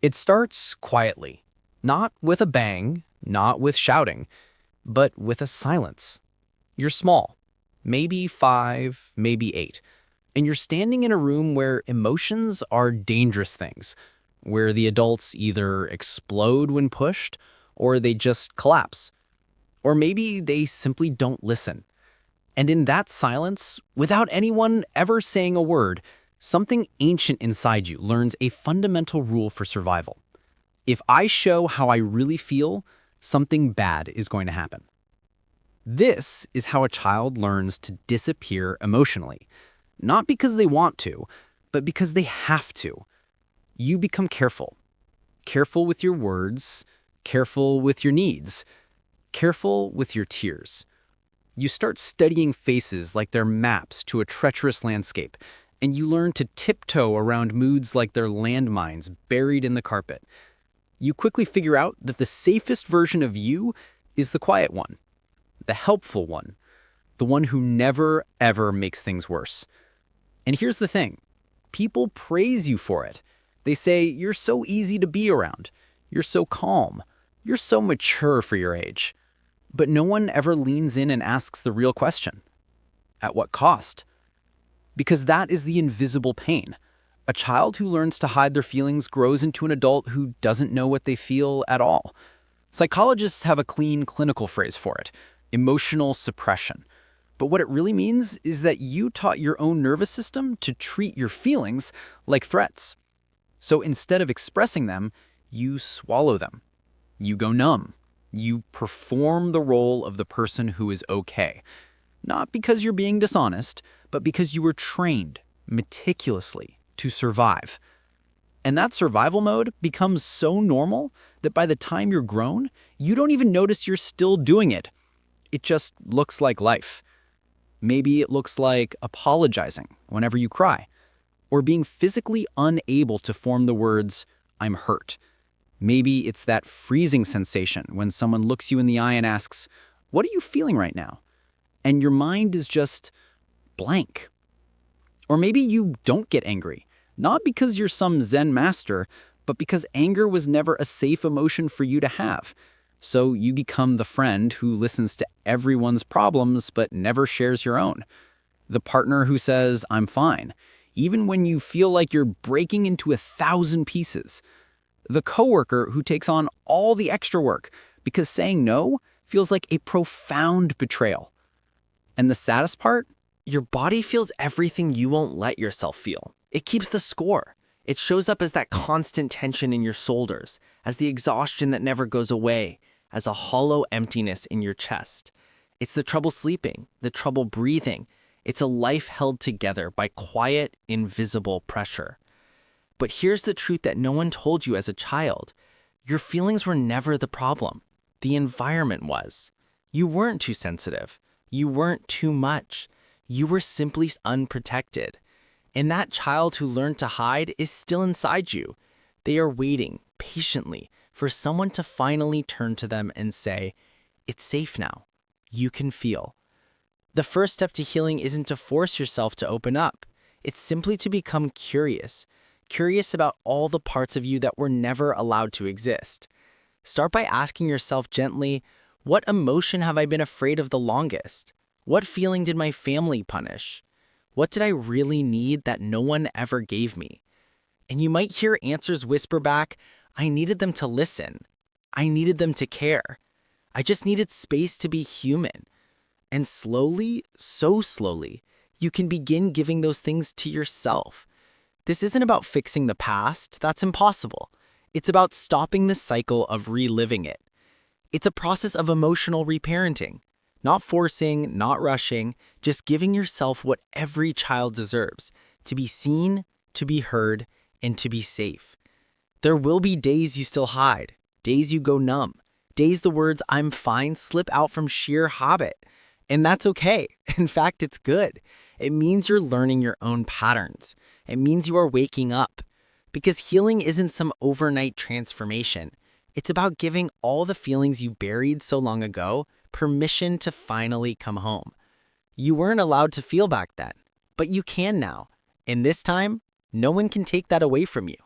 It starts quietly, not with a bang, not with shouting, but with a silence. You're small, maybe 5, maybe 8, and you're standing in a room where emotions are dangerous things, where the adults either explode when pushed or they just collapse, or maybe they simply don't listen. And in that silence, without anyone ever saying a word, something ancient inside you learns a fundamental rule for survival. If I show how I really feel, something bad is going to happen. This is how a child learns to disappear emotionally, not because they want to, but because they have to. You become careful. Careful with your words, careful with your needs, careful with your tears. You start studying faces like they're maps to a treacherous landscape, and you learn to tiptoe around moods like they're landmines buried in the carpet. You quickly figure out that the safest version of you is the quiet one, the helpful one, the one who never, ever makes things worse. And here's the thing. People praise you for it. They say, you're so easy to be around. You're so calm. You're so mature for your age. But no one ever leans in and asks the real question. At what cost? Because that is the invisible pain. A child who learns to hide their feelings grows into an adult who doesn't know what they feel at all. Psychologists have a clean clinical phrase for it, emotional suppression. But what it really means is that you taught your own nervous system to treat your feelings like threats. So instead of expressing them, you swallow them. You go numb. You perform the role of the person who is okay. Not because you're being dishonest, but because you were trained meticulously to survive. And that survival mode becomes so normal that by the time you're grown, you don't even notice you're still doing it. It just looks like life. Maybe it looks like apologizing whenever you cry, or being physically unable to form the words, "I'm hurt." Maybe it's that freezing sensation when someone looks you in the eye and asks, "What are you feeling right now?" And your mind is just blank. Or maybe you don't get angry, not because you're some Zen master, but because anger was never a safe emotion for you to have. So you become the friend who listens to everyone's problems but never shares your own. The partner who says, "I'm fine," even when you feel like you're breaking into 1,000 pieces. The coworker who takes on all the extra work because saying no feels like a profound betrayal. And the saddest part? Your body feels everything you won't let yourself feel. It keeps the score. It shows up as that constant tension in your shoulders, as the exhaustion that never goes away, as a hollow emptiness in your chest. It's the trouble sleeping, the trouble breathing. It's a life held together by quiet, invisible pressure. But here's the truth that no one told you as a child. Your feelings were never the problem. The environment was. You weren't too sensitive. You weren't too much. You were simply unprotected. And that child who learned to hide is still inside you. They are waiting patiently for someone to finally turn to them and say, "It's safe now. You can feel." The first step to healing isn't to force yourself to open up. It's simply to become curious. Curious about all the parts of you that were never allowed to exist. Start by asking yourself gently, what emotion have I been afraid of the longest? What feeling did my family punish? What did I really need that no one ever gave me? And you might hear answers whisper back, I needed them to listen. I needed them to care. I just needed space to be human. And slowly, so slowly, you can begin giving those things to yourself. This isn't about fixing the past. That's impossible. It's about stopping the cycle of reliving it. It's a process of emotional reparenting. Not forcing, not rushing, just giving yourself what every child deserves, to be seen, to be heard, and to be safe. There will be days you still hide, days you go numb, days the words "I'm fine" slip out from sheer habit. And that's okay. In fact, it's good. It means you're learning your own patterns. It means you are waking up. Because healing isn't some overnight transformation. It's about giving all the feelings you buried so long ago permission to finally come home. You weren't allowed to feel back then, but you can now. And this time, no one can take that away from you.